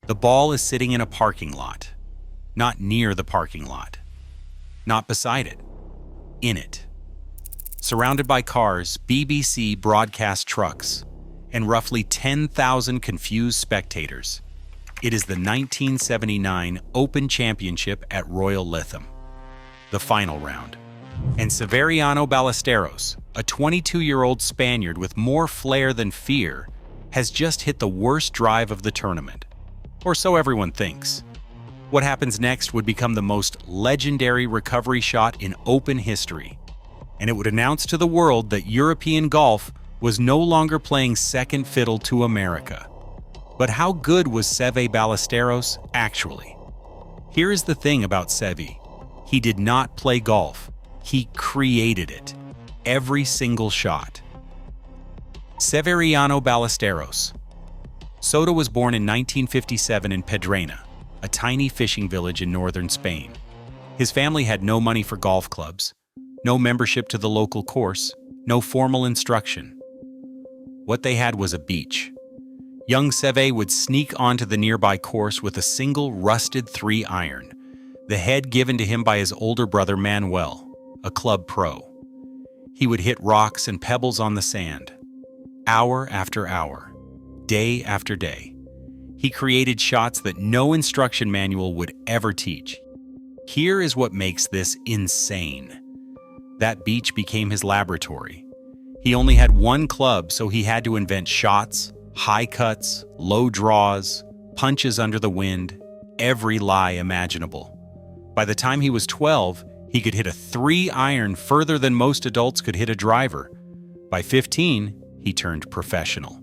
The ball is sitting in a parking lot, not near the parking lot, not beside it, in it. Surrounded by cars, BBC broadcast trucks, and roughly 10,000 confused spectators. It is the 1979 Open Championship at Royal Lytham, the final round. And Severiano Ballesteros, a 22-year-old Spaniard with more flair than fear, has just hit the worst drive of the tournament. Or so everyone thinks. What happens next would become the most legendary recovery shot in Open history, and it would announce to the world that European golf was no longer playing second fiddle to America. But how good was Seve Ballesteros actually? Here is the thing about Seve. He did not play golf. He created it. Every single shot. Severiano Ballesteros. Soto was born in 1957 in Pedrena, a tiny fishing village in northern Spain. His family had no money for golf clubs, no membership to the local course, no formal instruction. What they had was a beach. Young Seve would sneak onto the nearby course with a single rusted 3-iron, the head given to him by his older brother Manuel, a club pro. He would hit rocks and pebbles on the sand, hour after hour, day after day. He created shots that no instruction manual would ever teach. Here is what makes this insane. That beach became his laboratory. He only had one club, so he had to invent shots, high cuts, low draws, punches under the wind, every lie imaginable. By the time he was 12, he could hit a 3-iron further than most adults could hit a driver. By 15, he turned professional.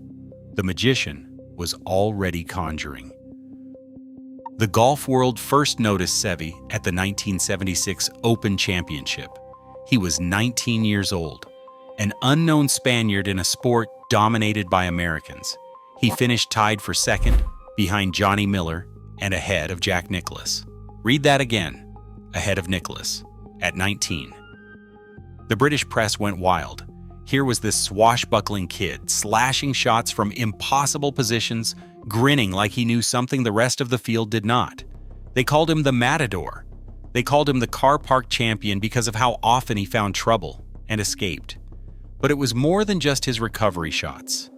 The magician was already conjuring. The golf world first noticed Seve at the 1976 Open Championship. He was 19 years old, an unknown Spaniard in a sport dominated by Americans. He finished tied for second, behind Johnny Miller, and ahead of Jack Nicklaus. Read that again, ahead of Nicklaus, at 19. The British press went wild. Here was this swashbuckling kid, slashing shots from impossible positions, grinning like he knew something the rest of the field did not. They called him the matador. They called him the car park champion because of how often he found trouble and escaped. But it was more than just his recovery shots.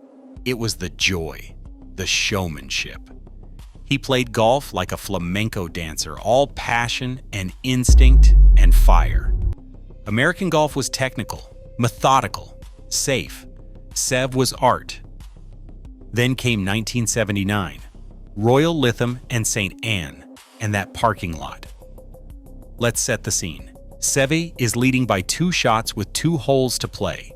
It was the joy, the showmanship. He played golf like a flamenco dancer, all passion and instinct and fire. American golf was technical, methodical, safe. Sev was art. Then came 1979, Royal Lytham and St. Anne, and that parking lot. Let's set the scene. Seve is leading by 2 shots with 2 holes to play.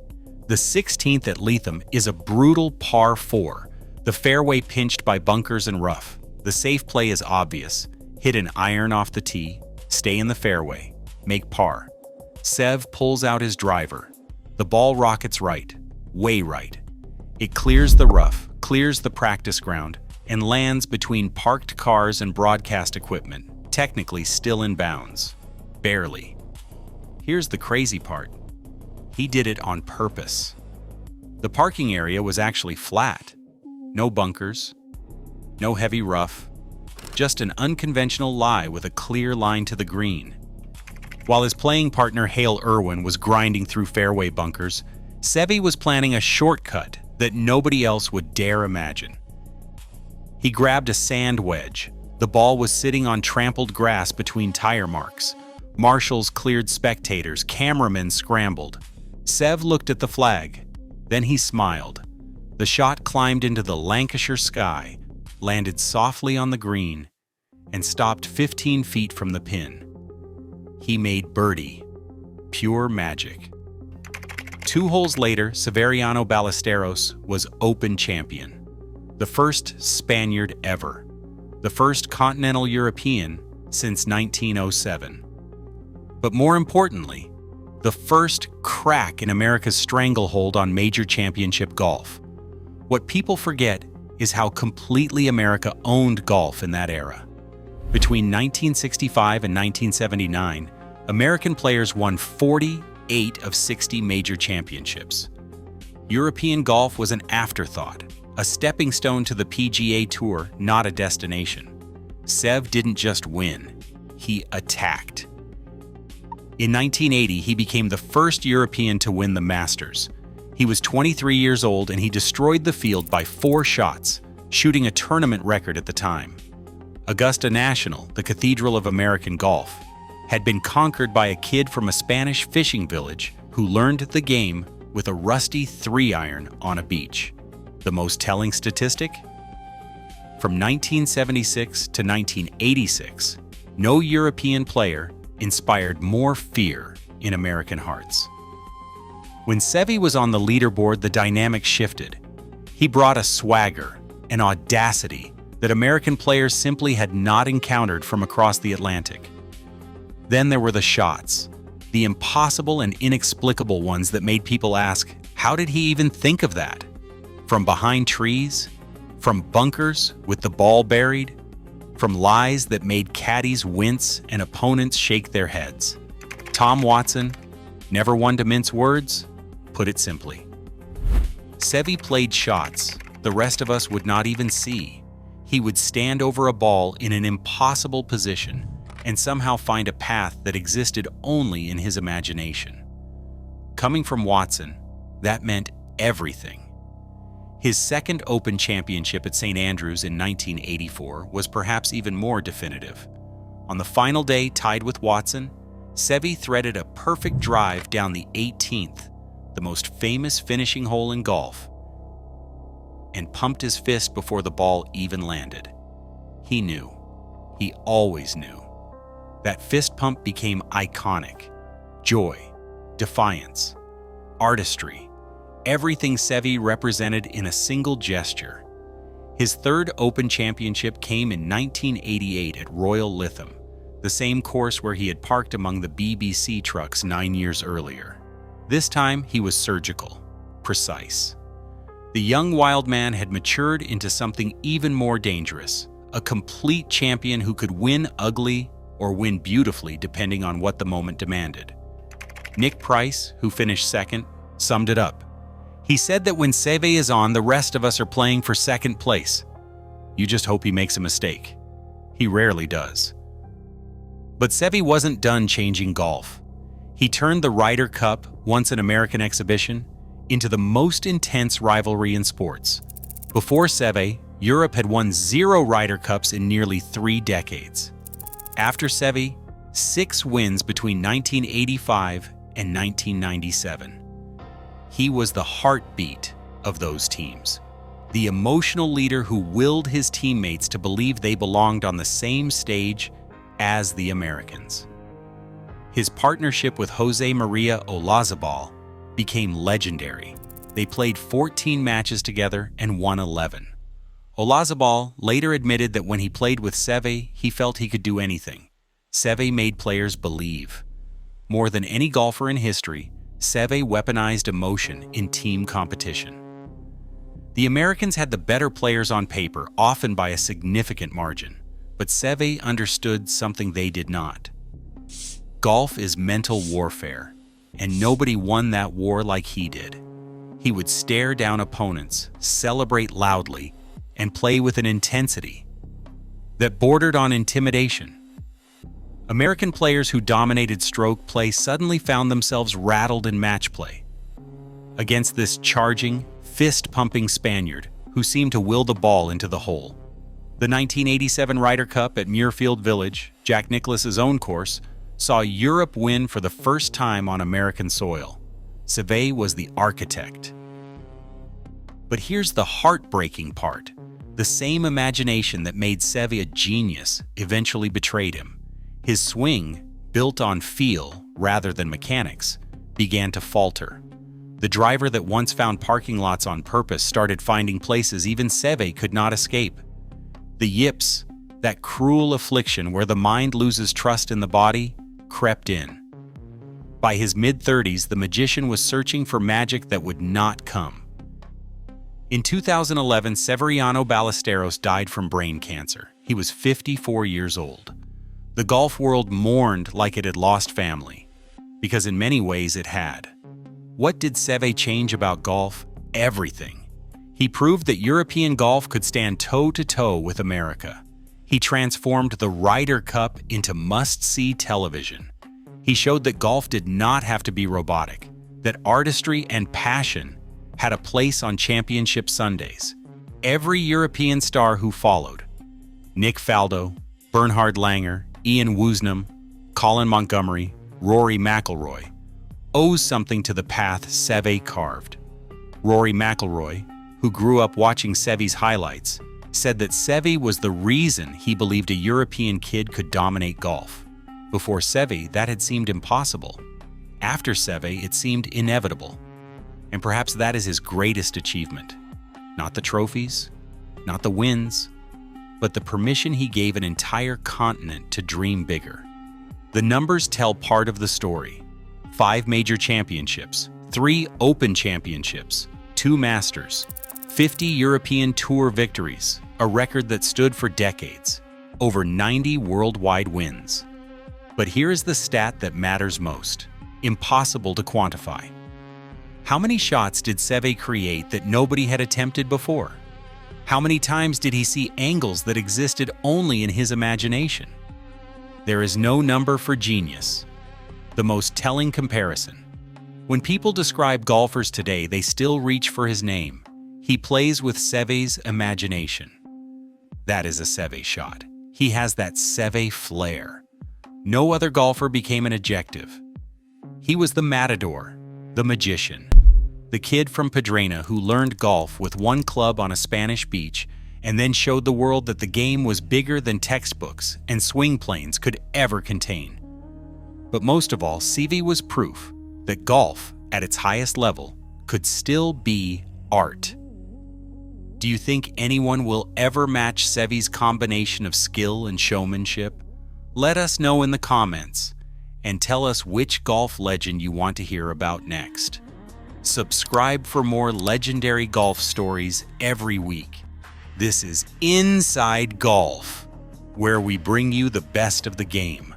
The 16th at Lytham is a brutal par 4, the fairway pinched by bunkers and rough. The safe play is obvious. Hit an iron off the tee, stay in the fairway, make par. Sev pulls out his driver. The ball rockets right, way right. It clears the rough, clears the practice ground, and lands between parked cars and broadcast equipment, technically still in bounds. Barely. Here's the crazy part. He did it on purpose. The parking area was actually flat. No bunkers, no heavy rough, just an unconventional lie with a clear line to the green. While his playing partner Hale Irwin was grinding through fairway bunkers, Seve was planning a shortcut that nobody else would dare imagine. He grabbed a sand wedge. The ball was sitting on trampled grass between tire marks. Marshals cleared spectators, cameramen scrambled. Sev looked at the flag. Then he smiled. The shot climbed into the Lancashire sky, landed softly on the green, and stopped 15 feet from the pin. He made birdie. Pure magic. 2 holes later, Severiano Ballesteros was Open champion. The first Spaniard ever. The first continental European since 1907. But more importantly, the first crack in America's stranglehold on major championship golf. What people forget is how completely America owned golf in that era. Between 1965 and 1979, American players won 48 of 60 major championships. European golf was an afterthought, a stepping stone to the PGA Tour, not a destination. Seve didn't just win, he attacked. In 1980, he became the first European to win the Masters. He was 23 years old and he destroyed the field by 4 shots, shooting a tournament record at the time. Augusta National, the cathedral of American golf, had been conquered by a kid from a Spanish fishing village who learned the game with a rusty 3-iron on a beach. The most telling statistic? From 1976 to 1986, no European player inspired more fear in American hearts. When Seve was on the leaderboard, the dynamic shifted. He brought a swagger, an audacity that American players simply had not encountered from across the Atlantic. Then there were the shots, the impossible and inexplicable ones that made people ask, how did he even think of that? From behind trees, from bunkers with the ball buried, from lies that made caddies wince and opponents shake their heads. Tom Watson, never one to mince words, put it simply. Seve played shots the rest of us would not even see. He would stand over a ball in an impossible position and somehow find a path that existed only in his imagination. Coming from Watson, that meant everything. His second Open Championship at St. Andrews in 1984 was perhaps even more definitive. On the final day, tied with Watson, Seve threaded a perfect drive down the 18th, the most famous finishing hole in golf, and pumped his fist before the ball even landed. He knew. He always knew. That fist pump became iconic. Joy, defiance, artistry, everything Seve represented in a single gesture. His third Open Championship came in 1988 at Royal Lytham, the same course where he had parked among the BBC trucks 9 years earlier. This time, he was surgical, precise. The young wild man had matured into something even more dangerous, a complete champion who could win ugly or win beautifully depending on what the moment demanded. Nick Price, who finished second, summed it up. He said that when Seve is on, the rest of us are playing for second place. You just hope he makes a mistake. He rarely does. But Seve wasn't done changing golf. He turned the Ryder Cup, once an American exhibition, into the most intense rivalry in sports. Before Seve, Europe had won 0 Ryder Cups in nearly 3 decades. After Seve, 6 wins between 1985 and 1997. He was the heartbeat of those teams, the emotional leader who willed his teammates to believe they belonged on the same stage as the Americans. His partnership with Jose Maria Olazabal became legendary. They played 14 matches together and won 11. Olazabal later admitted that when he played with Seve, he felt he could do anything. Seve made players believe. More than any golfer in history, Seve weaponized emotion in team competition. The Americans had the better players on paper, often by a significant margin, but Seve understood something they did not. Golf is mental warfare, and nobody won that war like he did. He would stare down opponents, celebrate loudly, and play with an intensity that bordered on intimidation. American players who dominated stroke play suddenly found themselves rattled in match play against this charging, fist-pumping Spaniard who seemed to will the ball into the hole. The 1987 Ryder Cup at Muirfield Village, Jack Nicklaus's own course, saw Europe win for the first time on American soil. Seve was the architect. But here's the heartbreaking part. The same imagination that made Seve a genius eventually betrayed him. His swing, built on feel rather than mechanics, began to falter. The driver that once found parking lots on purpose started finding places even Seve could not escape. The yips, that cruel affliction where the mind loses trust in the body, crept in. By his mid-30s, the magician was searching for magic that would not come. In 2011, Severiano Ballesteros died from brain cancer. He was 54 years old. The golf world mourned like it had lost family, because in many ways it had. What did Seve change about golf? Everything. He proved that European golf could stand toe-to-toe with America. He transformed the Ryder Cup into must-see television. He showed that golf did not have to be robotic, that artistry and passion had a place on championship Sundays. Every European star who followed, Nick Faldo, Bernhard Langer, Ian Woosnam, Colin Montgomerie, Rory McIlroy, owes something to the path Seve carved. Rory McIlroy, who grew up watching Seve's highlights, said that Seve was the reason he believed a European kid could dominate golf. Before Seve, that had seemed impossible. After Seve, it seemed inevitable. And perhaps that is his greatest achievement. Not the trophies, not the wins, but the permission he gave an entire continent to dream bigger. The numbers tell part of the story. 5 major championships, 3 Open championships, 2 Masters, 50 European Tour victories, a record that stood for decades, over 90 worldwide wins. But here is the stat that matters most, impossible to quantify. How many shots did Seve create that nobody had attempted before? How many times did he see angles that existed only in his imagination? There is no number for genius. The most telling comparison. When people describe golfers today, they still reach for his name. He plays with Seve's imagination. That is a Seve shot. He has that Seve flair. No other golfer became an adjective. He was the matador, the magician, the kid from Pedrena who learned golf with one club on a Spanish beach and then showed the world that the game was bigger than textbooks and swing planes could ever contain. But most of all, Seve was proof that golf, at its highest level, could still be art. Do you think anyone will ever match Seve's combination of skill and showmanship? Let us know in the comments and tell us which golf legend you want to hear about next. Subscribe for more legendary golf stories every week. This is Inside Golf, where we bring you the best of the game.